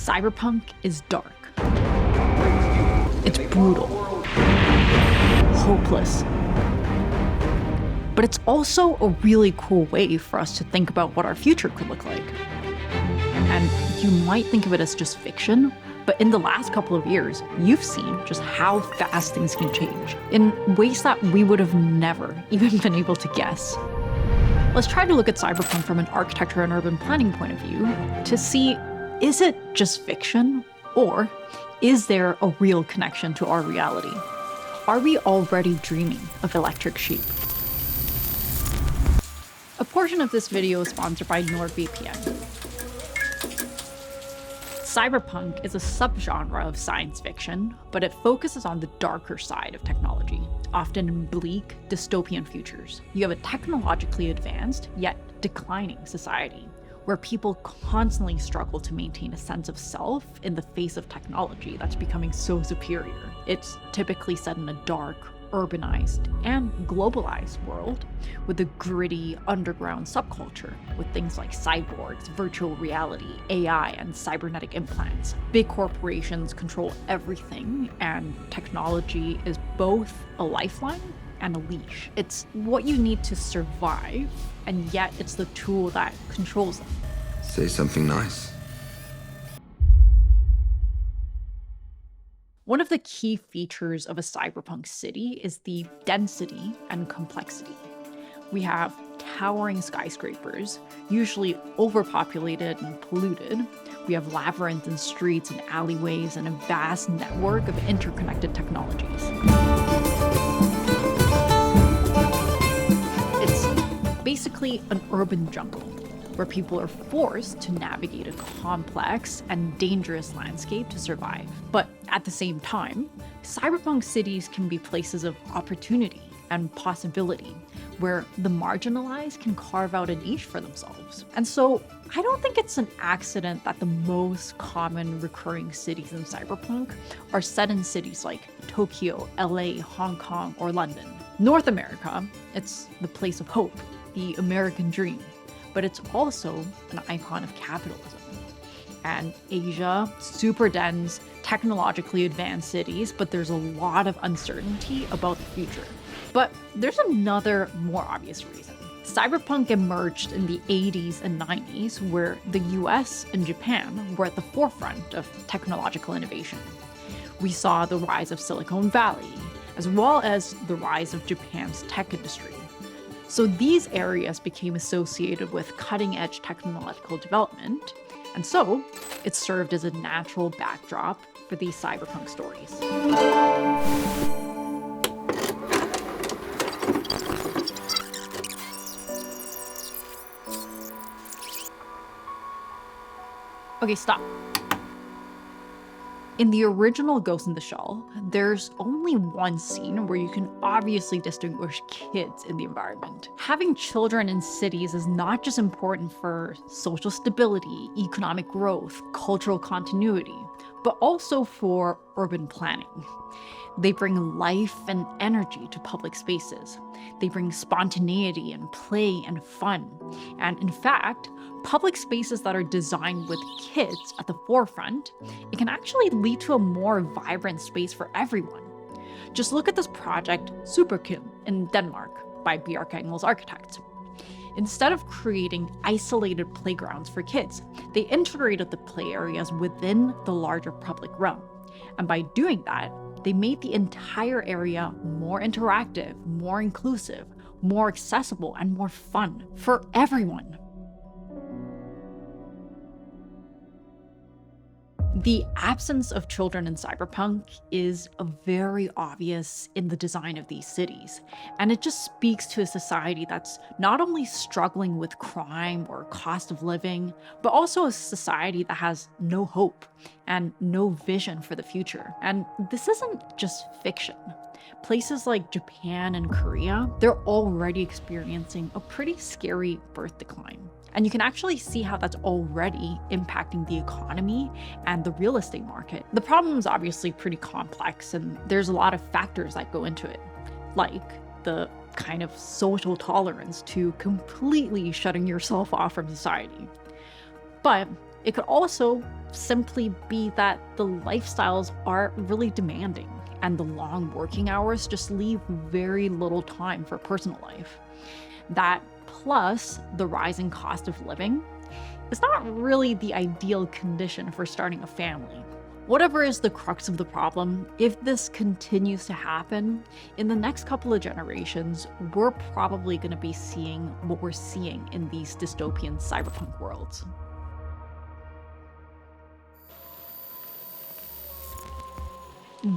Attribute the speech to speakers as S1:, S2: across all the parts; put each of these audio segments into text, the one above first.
S1: Cyberpunk is dark. It's brutal, hopeless. But it's also a really cool way for us to think about what our future could look like. And you might think of it as just fiction, but in the last couple of years, you've seen just how fast things can change in ways that we would have never even been able to guess. Let's try to look at Cyberpunk from an architecture and urban planning point of view to see, is it just fiction, or is there a real connection to our reality? Are we already dreaming of electric sheep? A portion of this video is sponsored by NordVPN. Cyberpunk is a subgenre of science fiction, but it focuses on the darker side of technology, often in bleak, dystopian futures. You have a technologically advanced, yet declining society, where people constantly struggle to maintain a sense of self in the face of technology that's becoming so superior. It's typically set in a dark, urbanized, and globalized world with a gritty underground subculture with things like cyborgs, virtual reality, AI, and cybernetic implants. Big corporations control everything, and technology is both a lifeline and a leash. It's what you need to survive, and yet it's the tool that controls them.
S2: Say something nice.
S1: One of the key features of a cyberpunk city is the density and complexity. We have towering skyscrapers, usually overpopulated and polluted. We have labyrinthine streets and alleyways and a vast network of interconnected technologies. It's basically an urban jungle, where people are forced to navigate a complex and dangerous landscape to survive. But at the same time, cyberpunk cities can be places of opportunity and possibility, where the marginalized can carve out a niche for themselves. And so I don't think it's an accident that the most common recurring cities in cyberpunk are set in cities like Tokyo, LA, Hong Kong, or London. North America, it's the place of hope, the American dream, but it's also an icon of capitalism. And Asia, super dense, technologically advanced cities, but there's a lot of uncertainty about the future. But there's another more obvious reason. Cyberpunk emerged in the 80s and 90s, where the US and Japan were at the forefront of technological innovation. We saw the rise of Silicon Valley, as well as the rise of Japan's tech industry. So these areas became associated with cutting-edge technological development, and so it served as a natural backdrop for these cyberpunk stories. Okay, stop. In the original Ghost in the Shell, there's only one scene where you can obviously distinguish kids in the environment. Having children in cities is not just important for social stability, economic growth, cultural continuity, but also for urban planning. They bring life and energy to public spaces. They bring spontaneity and play and fun. And in fact, public spaces that are designed with kids at the forefront, it can actually lead to a more vibrant space for everyone. Just look at this project, Superkim, in Denmark by Bjarke Architects. Instead of creating isolated playgrounds for kids, they integrated the play areas within the larger public realm. And by doing that, they made the entire area more interactive, more inclusive, more accessible, and more fun for everyone. The absence of children in cyberpunk is very obvious in the design of these cities, and it just speaks to a society that's not only struggling with crime or cost of living, but also a society that has no hope and no vision for the future. And this isn't just fiction. Places like Japan and Korea, they're already experiencing a pretty scary birth decline. And you can actually see how that's already impacting the economy and the real estate market. The problem is obviously pretty complex, and there's a lot of factors that go into it, like the kind of social tolerance to completely shutting yourself off from society. But It could also simply be that the lifestyles are really demanding and the long working hours just leave very little time for personal life. That plus the rising cost of living is not really the ideal condition for starting a family. Whatever is the crux of the problem, if this continues to happen, in the next couple of generations, we're probably going to be seeing what we're seeing in these dystopian cyberpunk worlds.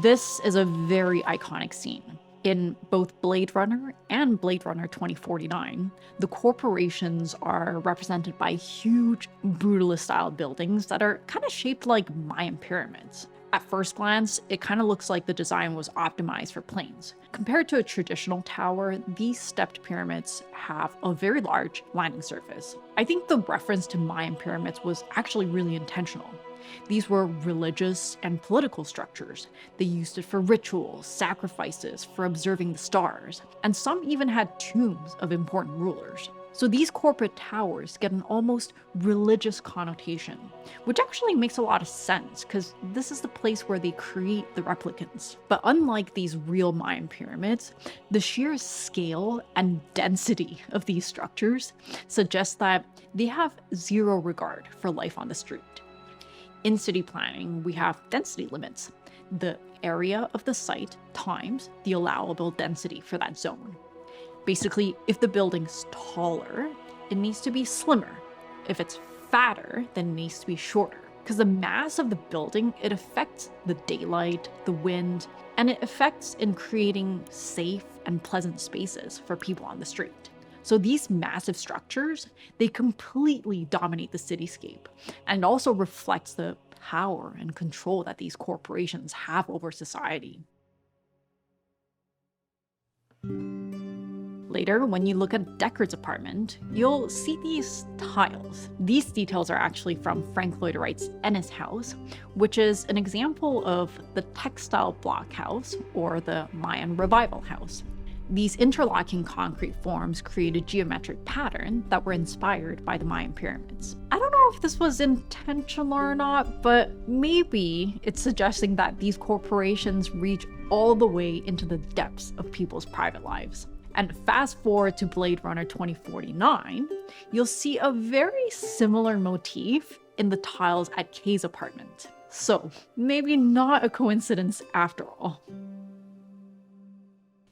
S1: This is a very iconic scene. In both Blade Runner and Blade Runner 2049, the corporations are represented by huge brutalist-style buildings that are kind of shaped like Mayan pyramids. At first glance, it kind of looks like the design was optimized for planes. Compared to a traditional tower, these stepped pyramids have a very large landing surface. I think the reference to Mayan pyramids was actually really intentional. These were religious and political structures. They used it for rituals, sacrifices, for observing the stars, and some even had tombs of important rulers. So these corporate towers get an almost religious connotation, which actually makes a lot of sense because this is the place where they create the replicants. But unlike these real Mayan pyramids, the sheer scale and density of these structures suggests that they have zero regard for life on the street. In city planning, we have density limits, the area of the site times the allowable density for that zone. Basically, if the building's taller, it needs to be slimmer. If it's fatter, then it needs to be shorter. Because the mass of the building, it affects the daylight, the wind, and it affects in creating safe and pleasant spaces for people on the street. So these massive structures, they completely dominate the cityscape, and it also reflects the power and control that these corporations have over society. Later, when you look at Deckard's apartment, you'll see these tiles. These details are actually from Frank Lloyd Wright's Ennis house, which is an example of the textile block house or the Mayan revival house. These interlocking concrete forms create a geometric pattern that were inspired by the Mayan pyramids. I don't know if this was intentional or not, but maybe it's suggesting that these corporations reach all the way into the depths of people's private lives. And fast forward to Blade Runner 2049, you'll see a very similar motif in the tiles at Kay's apartment. So maybe not a coincidence after all.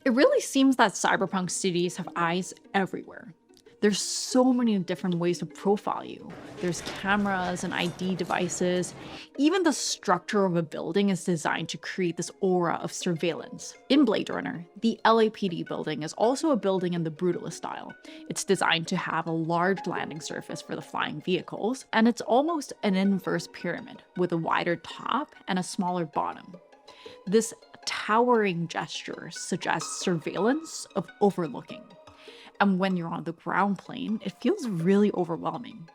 S1: It really seems that cyberpunk cities have eyes everywhere. There's so many different ways to profile you. There's cameras and ID devices. Even the structure of a building is designed to create this aura of surveillance. In Blade Runner, the LAPD building is also a building in the Brutalist style. It's designed to have a large landing surface for the flying vehicles, and it's almost an inverse pyramid with a wider top and a smaller bottom. This towering gesture suggests surveillance of overlooking. And when you're on the ground plane, it feels really overwhelming.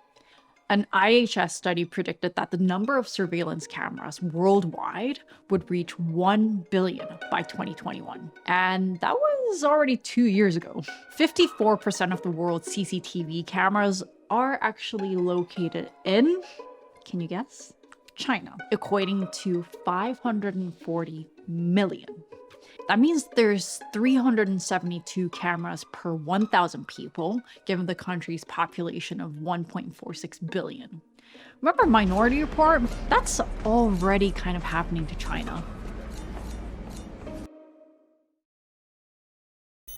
S1: An IHS study predicted that the number of surveillance cameras worldwide would reach 1 billion by 2021. And that was already 2 years ago. 54% of the world's CCTV cameras are actually located in, can you guess? China, equating to 540 million. That means there's 372 cameras per 1,000 people, given the country's population of 1.46 billion. Remember Minority Report? That's already kind of happening to China.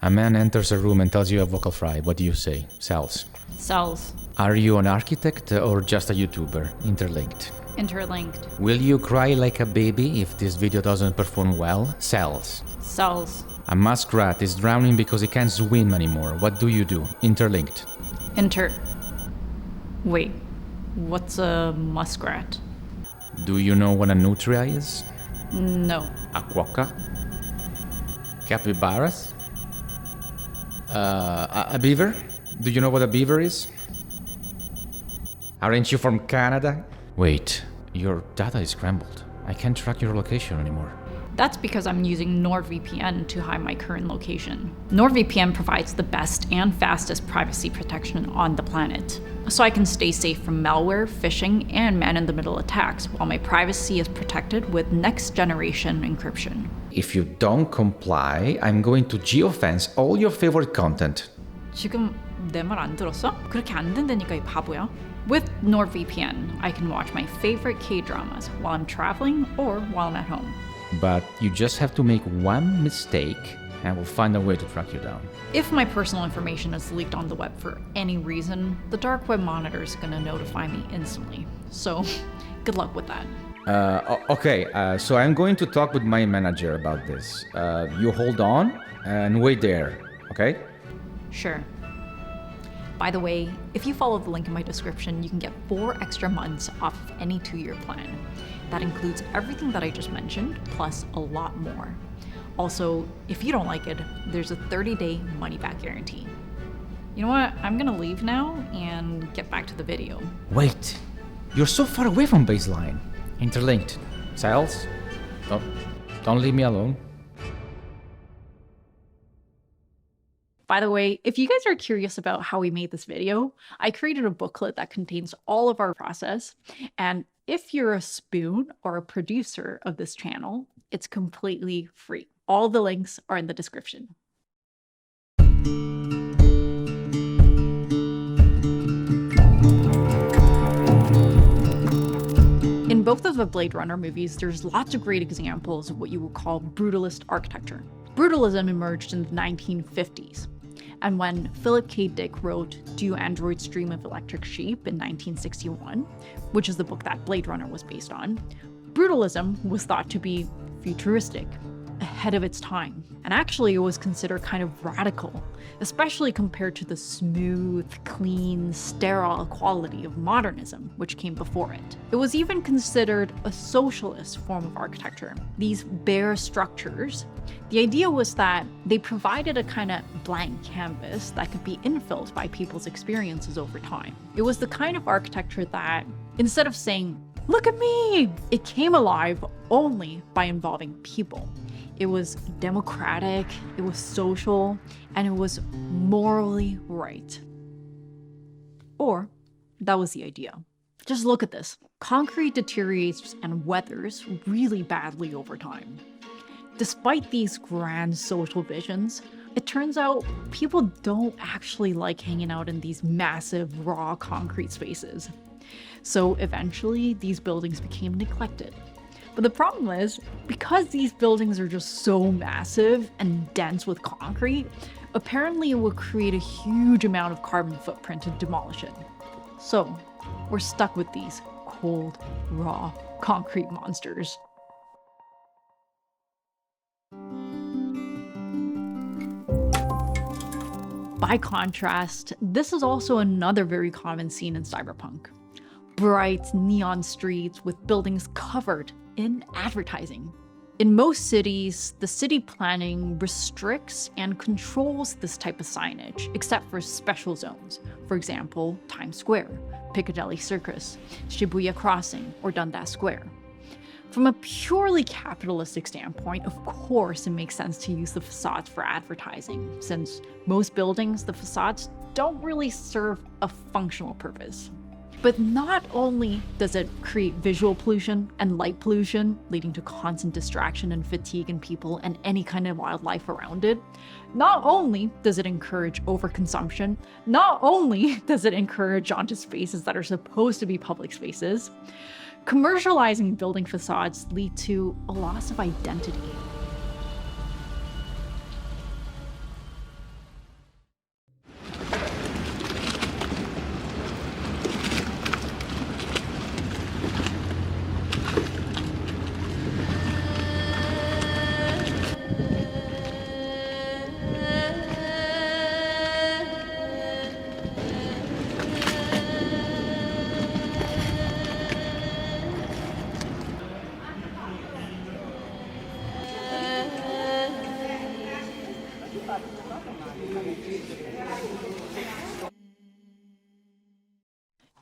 S3: A man enters a room and tells you a vocal fry. What do you say? Sells.
S1: Sells.
S3: Are you an architect or just a YouTuber? Interlinked.
S1: Interlinked.
S3: Will you cry like a baby if this video doesn't perform well? Sells.
S1: Sells.
S3: A muskrat is drowning because he can't swim anymore. What do you do? Interlinked.
S1: Wait, what's a muskrat?
S3: Do you know what a nutria is?
S1: No.
S3: A quokka? Capybaras? A beaver? Do you know what a beaver is? Aren't you from Canada? Wait, your data is scrambled. I can't track your location anymore.
S1: That's because I'm using NordVPN to hide my current location. NordVPN provides the best and fastest privacy protection on the planet, so I can stay safe from malware, phishing, and man-in-the-middle attacks while my privacy is protected with next-generation encryption.
S3: If you don't comply, I'm going to geofence all your favorite content.
S1: 지금 내 말 안 들었어? 그렇게 안 된다니까 이 바보야. With NordVPN, I can watch my favorite K-dramas while I'm traveling or while I'm at home.
S3: But you just have to make one mistake and we'll find a way to track you down.
S1: If my personal information is leaked on the web for any reason, the dark web monitor is gonna notify me instantly. So, good luck with that.
S3: Okay, so I'm going to talk with my manager about this. You hold on and wait there, okay?
S1: Sure. By the way, if you follow the link in my description, you can get 4 extra months off of any 2-year plan. That includes everything that I just mentioned, plus a lot more. Also, if you don't like it, there's a 30-day money-back guarantee. You know what? I'm gonna leave now and get back to the video.
S3: Wait, you're so far away from baseline. Interlinked. Cells? Don't leave me alone.
S1: By the way, if you guys are curious about how we made this video, I created a booklet that contains all of our process. And if you're a spoon or a producer of this channel, it's completely free. All the links are in the description. In both of the Blade Runner movies, there's lots of great examples of what you would call brutalist architecture. Brutalism emerged in the 1950s. And when Philip K. Dick wrote Do Androids Dream of Electric Sheep in 1961, which is the book that Blade Runner was based on, brutalism was thought to be futuristic, ahead of its time. And actually it was considered kind of radical, especially compared to the smooth, clean, sterile quality of modernism, which came before it. It was even considered a socialist form of architecture. These bare structures, the idea was that they provided a kind of blank canvas that could be infilled by people's experiences over time. It was the kind of architecture that, instead of saying, "Look at me," it came alive only by involving people. It was democratic, it was social, and it was morally right. Or that was the idea. Just look at this. Concrete deteriorates and weathers really badly over time. Despite these grand social visions, it turns out people don't actually like hanging out in these massive, raw concrete spaces. So eventually, these buildings became neglected. But the problem is, because these buildings are just so massive and dense with concrete, apparently it would create a huge amount of carbon footprint to demolish it. So, we're stuck with these cold, raw, concrete monsters. By contrast, this is also another very common scene in cyberpunk. Bright neon streets with buildings covered in advertising. In most cities, the city planning restricts and controls this type of signage, except for special zones. For example, Times Square, Piccadilly Circus, Shibuya Crossing, or Dundas Square. From a purely capitalistic standpoint, of course it makes sense to use the facades for advertising, since most buildings, the facades don't really serve a functional purpose. But not only does it create visual pollution and light pollution, leading to constant distraction and fatigue in people and any kind of wildlife around it, not only does it encourage overconsumption, not only does it encourage onto spaces that are supposed to be public spaces, commercializing building facades lead to a loss of identity.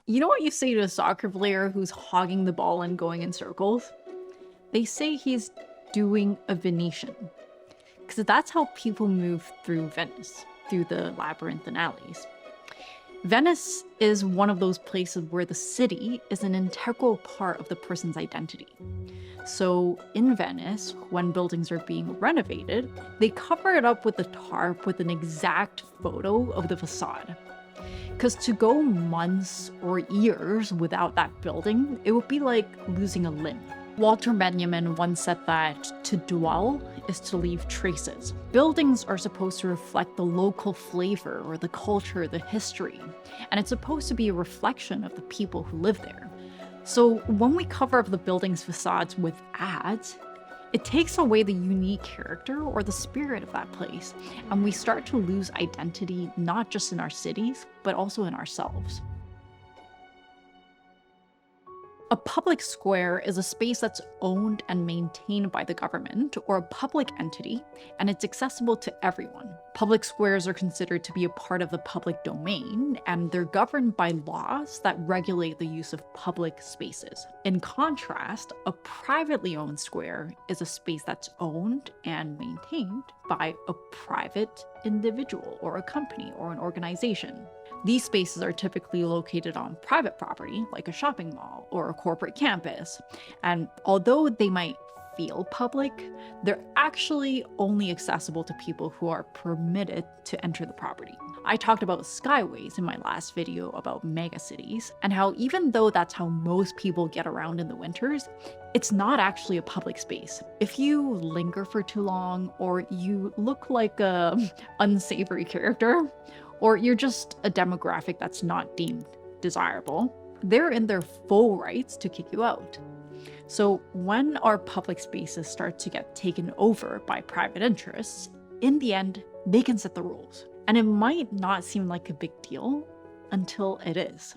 S1: You know what you say to a soccer player who's hogging the ball and going in circles? They say he's doing a Venetian. Because that's how people move through Venice, through the labyrinth and alleys. Venice is one of those places where the city is an integral part of the person's identity. So in Venice, when buildings are being renovated, they cover it up with a tarp with an exact photo of the facade. Because to go months or years without that building, it would be like losing a limb. Walter Benjamin once said that to dwell is to leave traces. Buildings are supposed to reflect the local flavor or the culture, the history, and it's supposed to be a reflection of the people who live there. So when we cover up the building's facades with ads, it takes away the unique character or the spirit of that place, and we start to lose identity not just in our cities, but also in ourselves. A public square is a space that's owned and maintained by the government or a public entity, and it's accessible to everyone. Public squares are considered to be a part of the public domain, and they're governed by laws that regulate the use of public spaces. In contrast, a privately owned square is a space that's owned and maintained by a private individual or a company or an organization. These spaces are typically located on private property, like a shopping mall or a corporate campus, and although they might feel public, they're actually only accessible to people who are permitted to enter the property. I talked about skyways in my last video about megacities, and how even though that's how most people get around in the winters, it's not actually a public space. If you linger for too long, or you look like a unsavory character, or you're just a demographic that's not deemed desirable, they're in their full rights to kick you out. So when our public spaces start to get taken over by private interests, in the end, they can set the rules. And it might not seem like a big deal until it is.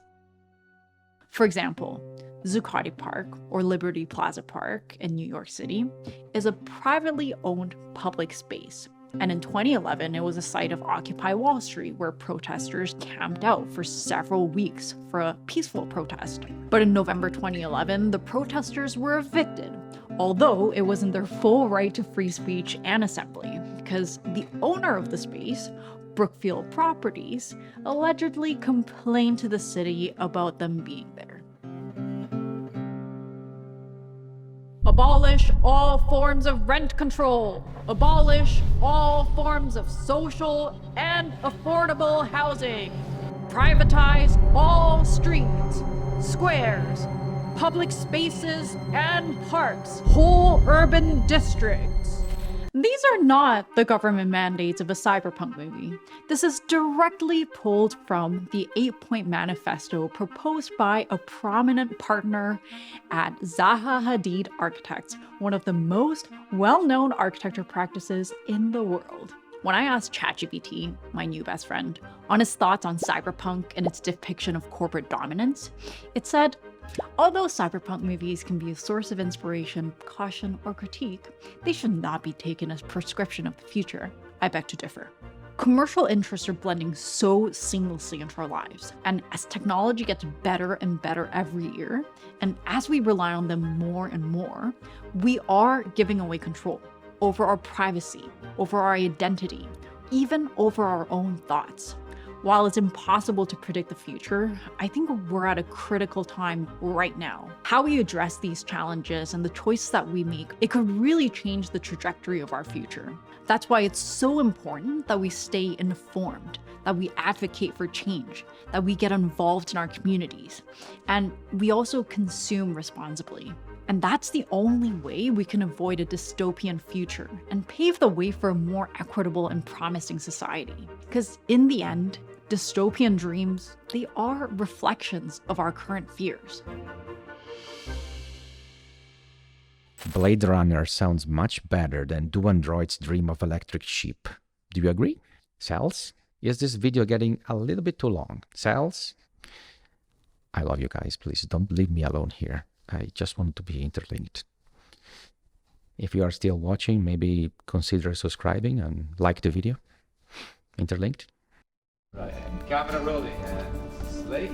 S1: For example, Zuccotti Park, or Liberty Plaza Park in New York City, is a privately owned public space. And in 2011, it was a site of Occupy Wall Street, where protesters camped out for several weeks for a peaceful protest. But in November 2011, the protesters were evicted, although it was in their full right to free speech and assembly, because the owner of the space, Brookfield Properties, allegedly complained to the city about them being there. Abolish all forms of rent control. Abolish all forms of social and affordable housing. Privatize all streets, squares, public spaces, and parks, whole urban districts. These are not the government mandates of a cyberpunk movie. This is directly pulled from the 8-point manifesto proposed by a prominent partner at Zaha Hadid Architects, one of the most well-known architecture practices in the world. When I asked ChatGPT, my new best friend, on his thoughts on cyberpunk and its depiction of corporate dominance, it said, although cyberpunk movies can be a source of inspiration, caution, or critique, they should not be taken as prescription of the future. I beg to differ. Commercial interests are blending so seamlessly into our lives, and as technology gets better and better every year, and as we rely on them more and more, we are giving away control over our privacy, over our identity, even over our own thoughts. While it's impossible to predict the future, I think we're at a critical time right now. How we address these challenges and the choices that we make, it could really change the trajectory of our future. That's why it's so important that we stay informed, that we advocate for change, that we get involved in our communities, and we also consume responsibly. And that's the only way we can avoid a dystopian future and pave the way for a more equitable and promising society. Because in the end, dystopian dreams, they are reflections of our current fears.
S3: Blade Runner sounds much better than Do Android's dream of electric sheep. Do you agree? Cells? Is this video getting a little bit too long? Cells? I love you guys. Please don't leave me alone here. I just want to be interlinked. If you are still watching, maybe consider subscribing and like the video. Interlinked.
S4: Right, and camera rolling, and slate.